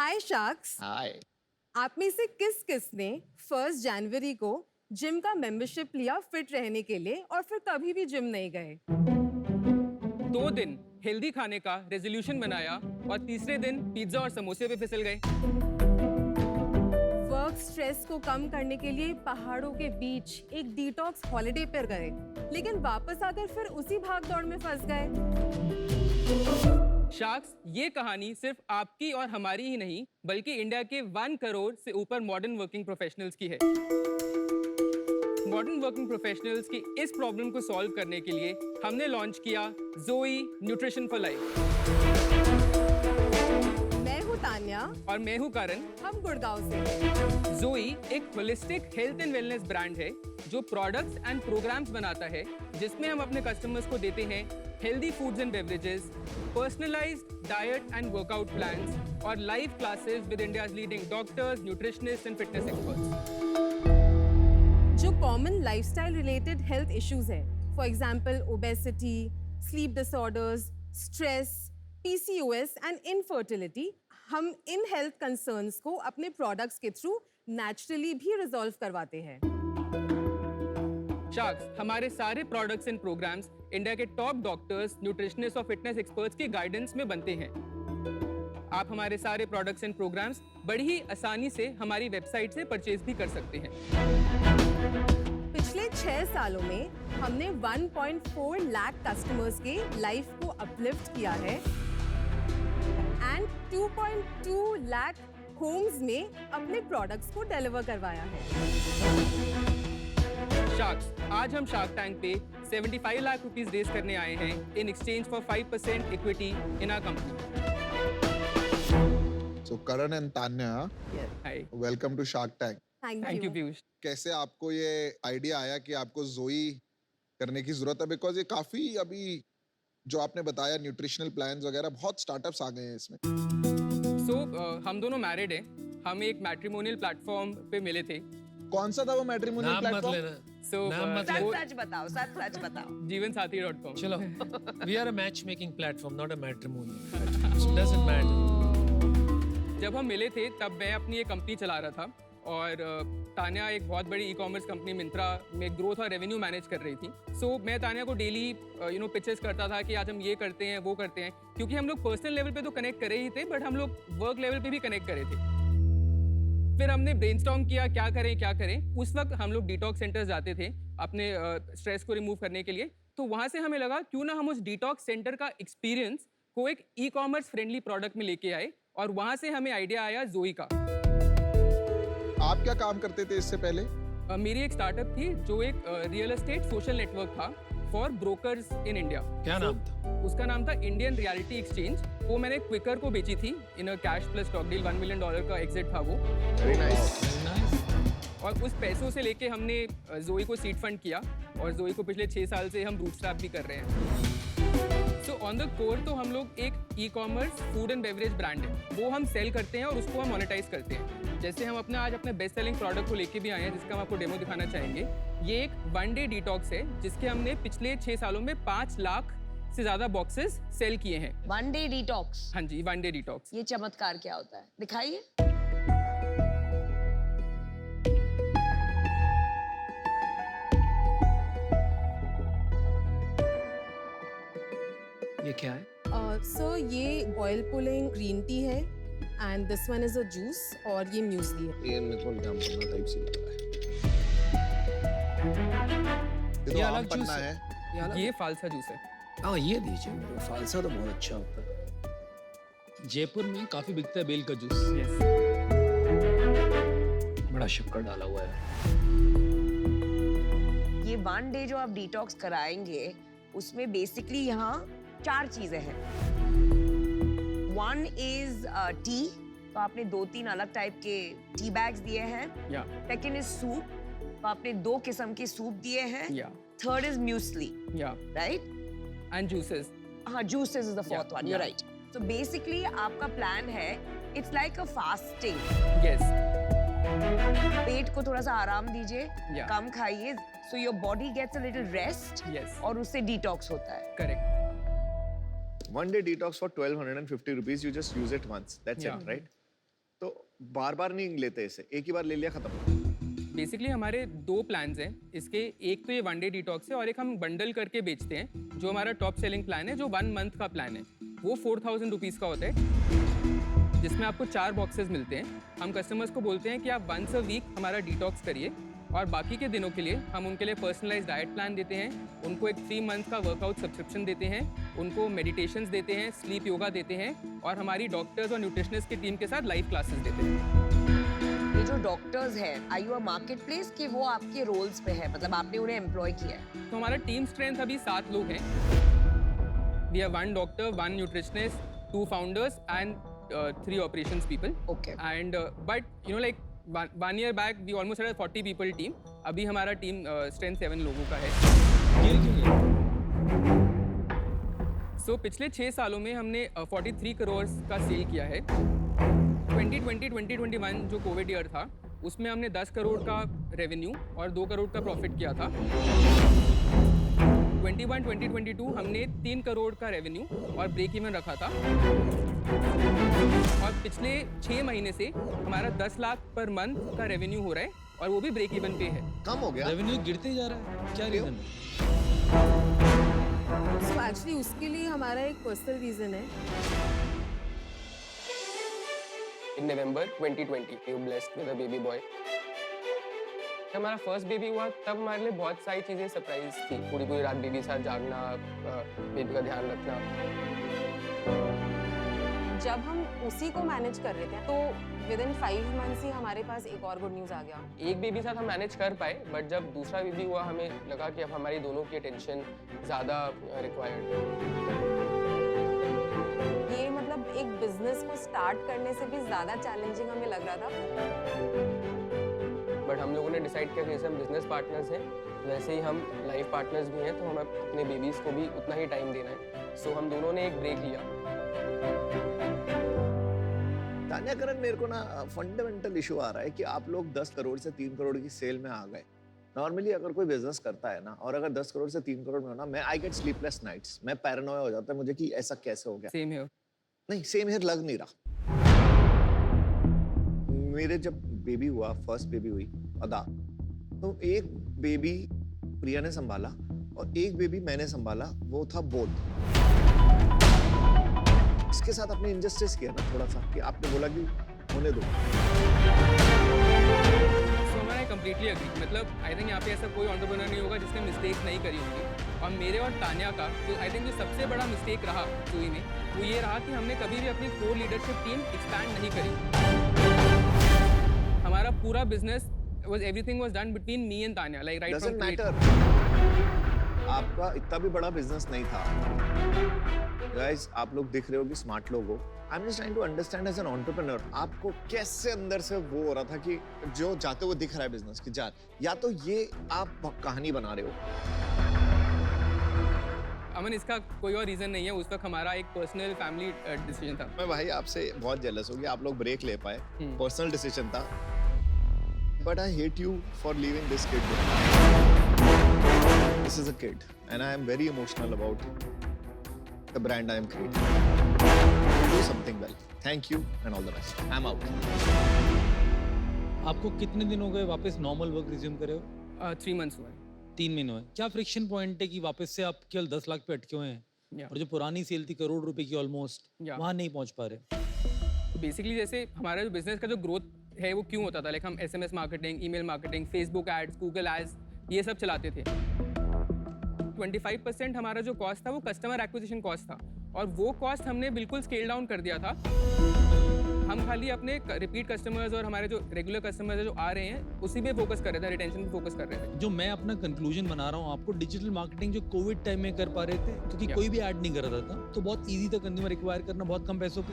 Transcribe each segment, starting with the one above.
हाय sacks. हाय। आप में से किस किस ने 1 जनवरी को जिम का मेंबरशिप लिया फिट रहने के लिए और फिर कभी भी जिम नहीं गए? 2 दिन हेल्दी खाने का रेजोल्यूशन बनाया और तीसरे दिन पिज्जा और समोसे पे फिसल गए। वर्क स्ट्रेस को कम करने के लिए पहाड़ों के बीच एक डिटॉक्स हॉलिडे पर गए, लेकिन वापस आकर फिर उसी भाग दौड़ में फंस गए। शार्क्स, ये कहानी सिर्फ आपकी और हमारी ही नहीं बल्कि इंडिया के 1 करोड़ से ऊपर मॉडर्न वर्किंग प्रोफेशनल्स की है। मॉडर्न वर्किंग प्रोफेशनल्स की इस प्रॉब्लम को सॉल्व करने के लिए हमने लॉन्च किया जोई न्यूट्रिशन फॉर लाइफ। मैं हूँ तान्या और मैं हूँ करण। हम गुड़गांव से हैं। जोई एक holistic health and wellness brand है जो प्रोडक्ट्स एंड प्रोग्राम्स बनाता है जिसमें हम अपने कस्टमर्स को देते हैं healthy foods and beverages, personalized diet and workout plans और live classes with India's leading doctors, nutritionist and fitness experts. जो common lifestyle related health issues हैं, for example obesity, sleep disorders, stress, PCOS and infertility, हम इन health concerns को अपने products के through naturally भी resolve करवाते हैं। शार्क्स, हमारे सारे प्रोडक्ट्स एंड प्रोग्राम्स इंडिया के टॉप डॉक्टर्स, न्यूट्रिशनिस्ट और फिटनेस एक्सपर्ट्स की गाइडेंस में बनते हैं। आप हमारे सारे प्रोडक्ट्स एंड प्रोग्राम्स बड़ी ही आसानी से हमारी वेबसाइट से परचेज भी कर सकते हैं। पिछले 6 सालों में हमने 1.4 लाख कस्टमर्स के लाइफ को अपलिफ्ट किया है एंड 2.2 लाख होम्स में अपने प्रोडक्ट्स को डिलीवर करवाया है। शार्क्स, आज हम शार्क टैंक पे 75 लाख रुपीस रेज करने आए हैं in exchange for 5% equity in our company. So Karan and Tanya, hi, welcome to Shark Tank. Thank you Piyush. कैसे आपको ये आइडिया आया कि आपको जोई करने की जरूरत है? बिकॉज ये काफी अभी जो आपने बताया न्यूट्रिशनल प्लान्स वगैरह बहुत स्टार्टअप्स आ गए हैं इसमें। हम दोनों मैरिड हैं। हम एक मैट्रिमोनियल प्लेटफॉर्म पे मिले थे। कौन सा था वो मैट्रिमोनियल नाम मत प्लेटफॉर्म? लेना। So, नाम मत वो लेना। सच बताओ, सच बताओ। जीवनसाथी.com। चलो, we are a matchmaking platform, not a matrimony. It doesn't matter. जब हम मिले थे तब मैं अपनी एक कंपनी चला रहा था और तान्या एक बहुत बड़ी ई कॉमर्स कंपनी मिंत्रा में ग्रोथ और रेवेन्यू मैनेज कर रही थी। सो मैं तान्या को डेली पिचेस करता था कि आज हम ये करते हैं वो करते हैं, क्योंकि हम लोग पर्सनल लेवल पे तो कनेक्ट करे ही थे बट हम लोग वर्क लेवल पे भी कनेक्ट करे थे। फिर हमने ब्रेनस्टॉर्म किया क्या करें। उस वक्त हम लोग डिटॉक्स सेंटर्स जाते थे अपने स्ट्रेस को रिमूव करने के लिए। तो वहाँ से हमें लगा क्यों ना हम उस डिटॉक्स सेंटर का एक्सपीरियंस को एक ई कॉमर्स फ्रेंडली प्रोडक्ट में लेके आए और वहाँ से हमें आइडिया आया जोई का। आप क्या काम करते थे इससे पहले? मेरी एक स्टार्टअप थी जो एक रियल एस्टेट सोशल नेटवर्क था फॉर ब्रोकर्स इन इंडिया। क्या नाम था? उसका नाम था इंडियन रियलिटी एक्सचेंज। वो मैंने क्विकर को बेची थी in a cash plus stock deal. $1 million का एग्जिट था वो। Very nice. और उस पैसों से लेके हमने जोई को सीड फंड किया और जोई को पिछले 6 साल से हम बूटस्ट्रैप भी कर रहे हैं। सो ऑन द कोर तो हम लोग एक e commerce food and beverage brand है, वो हम सेल करते हैं और उसको हम मोनेटाइज करते हैं। जैसे हम आज अपने बेस्ट सेलिंग प्रोडक्ट को लेके भी आए हैं जिसका हम आपको डेमो दिखाना चाहेंगे। ये एक 1 डे डिटॉक्स है जिसके हमने पिछले 6 सालों में 5 लाख से ज्यादा बॉक्सेस सेल किए हैं। 1 डे डिटॉक्स। हाँ जी, 1 डे डिटॉक्स। ये चमत्कार क्या होता है, दिखाइए। ये क्या है? सो ये ऑयल पुलिंग ग्रीन टी है and this one is a juice और ये म्यूस्ली है। ये मेरे को जाम पन्ना टाइप से लग रहा है। ये तो ये आम अलग जूस पन्ना है। है। ये फालसा जूस है। हाँ, ये दीजिए मेरे को। फालसा तो बहुत अच्छा होता है। जयपुर में काफी बिकता है बेल का जूस। यस। बड़ा शक्कर डाला हुआ है। ये 1 डे जो आप डिटॉक्स कराएंगे उसमें बेसिकली यहाँ 4 चीजें हैं। 1 इज टी, तो आपने 2-3 अलग टाइप के टी बैग्स दिए हैं। या 2nd इज सूप, तो आपने 2 किस्म के सूप दिए हैं। या 3rd इज म्यूस्ली, या राइट? And juices. हाँ, juices is the 4th Yeah, one, you're yeah. right. So basically आपका प्लान है, it's like a fasting. Yes. पेट को थोड़ा सा आराम दीजिए, Yeah. कम खाइए, so your body gets a little rest yes, और उससे डिटॉक्स होता है। Correct. 1 day detox for 1250 rupees. You just use it once. That's Yeah. it, right? तो बार बार नहीं लेते इसे, एक ही बार ले लिया खत्म। बेसिकली हमारे 2 प्लान्स हैं इसके, एक तो ये 1 डे डिटॉक्स है और एक हम बंडल करके बेचते हैं। जो हमारा टॉप सेलिंग प्लान है, जो 1 मंथ का प्लान है, वो 4000 रुपीज़ का होता है, जिसमें आपको 4 बॉक्सेस मिलते हैं। हम कस्टमर्स को बोलते हैं कि आप वंस अ वीक हमारा डिटॉक्स करिए, और बाकी के दिनों के लिए हम उनके लिए पर्सनलाइज डाइट प्लान देते हैं, उनको एक 3 मंथ का वर्कआउट सब्सक्रिप्शन देते हैं, उनको मेडिटेशंस देते हैं, स्लीप योगा देते हैं, और हमारी डॉक्टर्स और न्यूट्रिशनिस्ट की टीम के साथ लाइव क्लासेस देते हैं। ये जो डॉक्टर्स हैं, are you a market place कि वो आपके रोल्स पे है, मतलब आपने उन्हें एम्प्लॉय किया है? तो हमारा टीम स्ट्रेंथ अभी 7 लोग हैं। We have 1 doctor, 1 nutritionist, 2 founders and 3 operations people. Okay. And but you know like 1 year back we almost had 40 people team. अभी हमारा टीम स्ट्रेंथ 7 लोगों का है। ये क्यों है? सो पिछले 6 सालों में हमने 43 करोड़ का सेल किया है। 2020-2021 जो कोविड ईयर था, उसमें हमने 10 करोड़ का रेवेन्यू और 2 करोड़ का प्रॉफिट किया था। 2021-2022 हमने 3 करोड़ का रेवेन्यू और ब्रेक इवन रखा था, और पिछले 6 महीने से हमारा 10 लाख पर मंथ का रेवेन्यू हो रहा है, और वो भी ब्रेक इवन पे है। कम हो गया। रेवेन्यू गिरते जा रहा है, क्या रीजन है? सो एक्चुअली उसके लिए हमारा एक पर्सनल रीज़न है। In November 2020, we were blessed with a baby boy. जब हमारा फर्स्ट बेबी हुआ, तब हमारे लिए बहुत सारी चीज़ें सरप्राइज थी। पूरी पूरी रात बेबी के साथ जागना, बेबी का ध्यान रखना। जब हम उसी को मैनेज कर रहे थे, तो विद इन 5 मंथ्स ही हमारे पास एक और गुड न्यूज़ आ गया। एक बेबी साथ हम मैनेज कर पाए, बट जब दूसरा बेबी हुआ, हमें लगा कि अब हमारी दोनों की अटेंशन ज़्यादा रिक्वायर्ड है। ये मतलब एक बिजनेस को स्टार्ट करने से भी ज़्यादा चैलेंजिंग हमें लग रहा था। बट हम लोगों ने डिसाइड किया कि जैसे हम बिजनेस पार्टनर्स हैं, वैसे ही हम लाइफ पार्टनर्स भी हैं, तो हमें अपने बेबीज़ को भी उतना ही टाइम देना है। सो हम दोनों ने एक ब्रेक लिया। तान्या करण, मेरे को ना फंडामेंटल इशू आ रहा है कि आप लोग 10 करोड़ से 3 करोड़ की सेल में आ गए। नॉर्मली अगर कोई बिजनेस करता है ना, और अगर 10 करोड़ से 3 करोड़ में हो ना, मैं आई गेट स्लीपलेस नाइट्स, मैं पैरानोया हो जाता है मुझे कि ऐसा कैसे हो गया। सेम है। नहीं, सेम हियर लग नहीं रहा। मेरे जब बेबी हुआ, फर्स्ट बेबी हुई अदा, तो एक बेबी प्रिया ने संभाला और एक बेबी मैंने संभाला, वो था बोथ। इसके साथ आपने इंजस्टिस किया ना थोड़ा सा, कि आपने बोला कि होने दो। Completely agree. मतलब आई थिंक यहाँ पे ऐसा कोई एंटरप्रेन्योर नहीं होगा जिसने मिस्टेक नहीं करी होगी। और मेरे और तान्या का जो आई थिंक जो सबसे बड़ा मिस्टेक रहा सुई में, वो ये रहा कि हमने कभी भी अपनी कोर लीडरशिप टीम एक्सपैंड नहीं करी। हमारा पूरा business was everything was done between me and Tanya, like right from matter. आपका इतना भी बड़ा बिजनेस नहीं था। गाइस, आप लोग दिख रहे हो कि स्मार्ट लोग हो। I am just trying to understand as an entrepreneur, आपको कैसे अंदर से वो हो रहा था कि जो जाते हुए दिख रहा है बिजनेस की जा, या तो ये आप कहानी बना रहे हो। अमन, इसका कोई और रीजन नहीं है। उस वक्त हमारा एक पर्सनल फैमिली डिसीजन था। मैं भाई आपसे बहुत जेलस हूँ कि आप लोग ब्रेक ले पाए, पर्सनल डिसीजन था। But I hate you for leaving this kid. This is a kid and I am very emotional about the brand I am creating. Do something well. Thank you and all the best. I'm out. आपको कितने दिन हो गए वापस normal work resume करे हो? 3 months हुआ है। 3 महीने हुए। क्या फ्रिक्शन पॉइंट है कि वापस से आप केवल 10 लाख पे अटके हुए हैं, और जो पुरानी सेल थी करोड़ रुपए की ऑलमोस्ट, वहाँ नहीं पहुँच पा रहे? बेसिकली जैसे हमारा जो बिजनेस का जो ग्रोथ है वो क्यों होता था, लाइक हम SMS marketing, email marketing, Facebook ads, Google ads, ये सब चलाते थे। 25% हमारा जो कॉस्ट था वो कस्टमर एक्विजिशन कॉस्ट था, और वो कॉस्ट हमने बिल्कुल स्केल डाउन कर दिया था। हम खाली अपने रिपीट कस्टमर्स और हमारे जो रेगुलर कस्टमर्स है जो आ रहे हैं, उसी पे फोकस कर रहे थे, रिटेंशन पे फोकस कर रहे थे। जो मैं अपना कंक्लूजन बना रहा हूँ, आपको डिजिटल मार्केटिंग जो कोविड टाइम में कर पा रहे थे, क्योंकि कोई भी ऐड नहीं कर रहा था, तो बहुत ईजी था कंज्यूमर एक्वायर करना बहुत कम पैसों पे।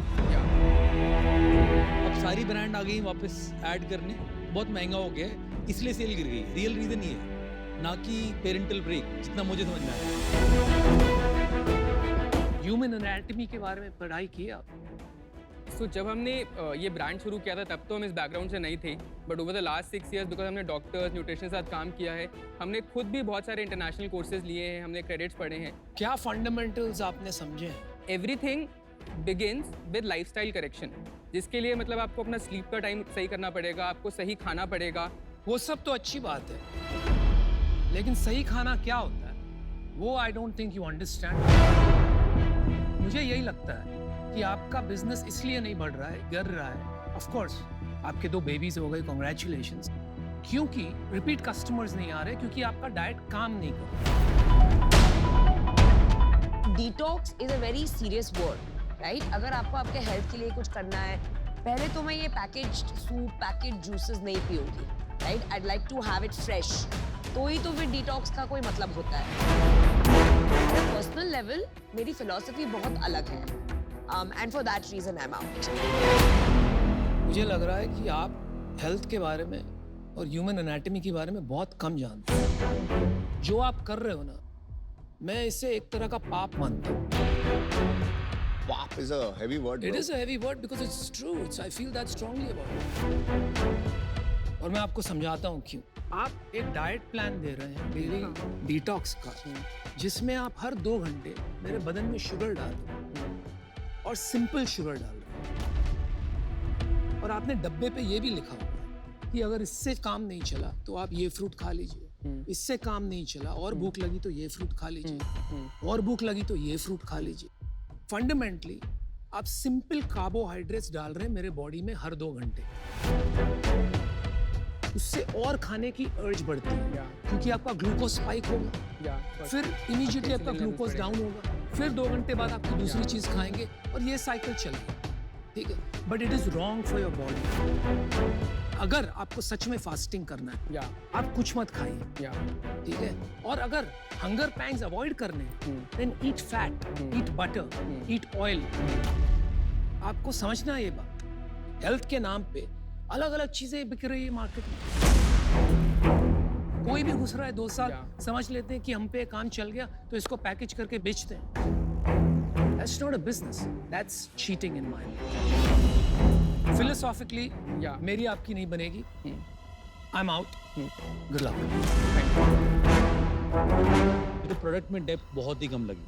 अब सारी ब्रांड आ गई वापस ऐड करने, बहुत महंगा हो गया है, इसलिए सेल गिर गई। रियल रीजन ये है, ना कि पेरेंटल ब्रेक, जितना मुझे समझ में आया। ह्यूमन एनाटॉमी के बारे में पढ़ाई की आप? सो जब हमने ये ब्रांड शुरू किया था, तब तो हम इस बैकग्राउंड से नहीं थे, but over the last 6 years because हमने डॉक्टर्स, न्यूट्रिशन के साथ काम किया है, हमने खुद भी बहुत सारे इंटरनेशनल कोर्सेज लिए हैं, हमने क्रेडिट्स पढ़े हैं। क्या फंडामेंटल्स आपने समझे हैं? Everything begins with lifestyle correction, जिसके लिए मतलब आपको अपना स्लीप का टाइम सही करना पड़ेगा, आपको सही खाना पड़ेगा. वो सब तो अच्छी बात है, लेकिन सही खाना क्या होता है वो I don't think you understand. मुझे यही लगता है कि आपका बिजनेस इसलिए नहीं बढ़ रहा है, गिर रहा है. ऑफ कोर्स आपके 2 बेबीज हो गए, कांग्रेचुलेशंस. क्योंकि रिपीट कस्टमर्स नहीं आ रहे, क्योंकि आपका डाइट काम नहीं कर रहा. Detox is a very serious word, right? अगर आपको आपके हेल्थ के लिए कुछ करना है, पहले तो मैं ये पैकेज्ड सूप, पैकेज्ड जूसेस नहीं पीऊंगी, right? I like to have it fresh. तो ही तो फिर डिटॉक्स का कोई मतलब होता है. पर्सनल लेवल मेरी फिलॉसफी बहुत अलग है, and for that reason I am out. मुझे लग रहा है कि आप हेल्थ के बारे में और ह्यूमन एनाटॉमी के बारे में बहुत कम जानते हैं. जो आप कर रहे हो ना, मैं इसे एक तरह का पाप मानता हूँ. Pop is a heavy word. It bro. is a heavy word because it's true. I feel that strongly about it. और मैं आपको समझाता हूँ क्यों. आप एक डाइट प्लान दे रहे हैं डेली डिटॉक्स का, जिसमें आप हर 2 घंटे मेरे बदन में शुगर डाल रहे हैं और सिंपल शुगर डाल रहे हैं. और आपने डब्बे पे ये भी लिखा हुआ कि अगर इससे काम नहीं चला तो आप ये फ्रूट खा लीजिए, इससे काम नहीं चला और भूख लगी तो ये फ्रूट खा लीजिए, और भूख लगी तो ये फ्रूट खा लीजिए. फंडामेंटली आप सिंपल कार्बोहाइड्रेट्स डाल रहे हैं मेरे बॉडी में हर 2 घंटे. उससे और खाने की अर्ज बढ़ती है, क्योंकि आपका ग्लूकोज स्पाइक होगा, फिर इमीडिएटली आपका ग्लूकोज डाउन होगा, फिर 2 घंटे बाद आप दूसरी चीज खाएंगे और ये साइकिल चलेगा. ठीक है, but it is wrong for your body. अगर आपको सच में फास्टिंग करना है, आप कुछ मत खाइए, ठीक है. और अगर हंगर पैंग्स अवॉइड करने, देन ईट फैट, ईट बटर, ईट ऑयल. आपको समझना है ये बात. हेल्थ के नाम पे अलग अलग चीजें बिक रही है मार्केट में. कोई भी घुस रहा है 2 साल, समझ लेते हैं कि हम पे काम चल गया तो इसको पैकेज करके बेचते हैं. That's not a business. That's cheating in my mind. Philosophically, मेरी आपकी नहीं बनेगी. I'm out. Good luck. मुझे प्रोडक्ट में डेप्थ बहुत ही कम लगी,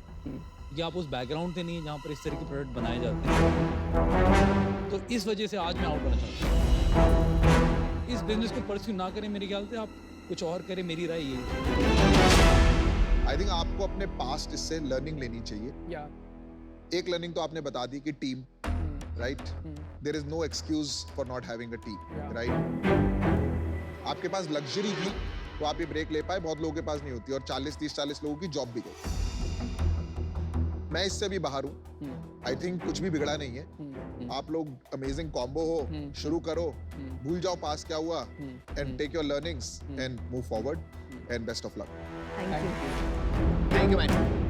कि आप उस बैकग्राउंड से नहीं है जहाँ पर इस तरह के प्रोडक्ट बनाए जाते हैं. तो इस वजह से आज मैं आउट करना चाहता हूँ. इस बिजनेस को परस्यू ना करें, मेरे ख्याल से आप कुछ और करें, मेरी राय ये है. आई थिंक आपको अपने पास्ट इससे लर्निंग लेनी चाहिए. एक लर्निंग तो आपने बता दी कि team, right? There is no excuse for not having a team, right? आपके पास लग्जरी थी तो आप ये ब्रेक ले पाए, बहुत लोगों के पास नहीं होती, और 40 लोगों की जॉब भी गई. मैं इससे भी बाहर हूँ. आई थिंक कुछ भी बिगड़ा नहीं है. आप लोग अमेजिंग कॉम्बो हो. शुरू करो, भूल जाओ पास क्या हुआ, and take your learnings and move forward, and best of luck. Thank you. Thank you, man.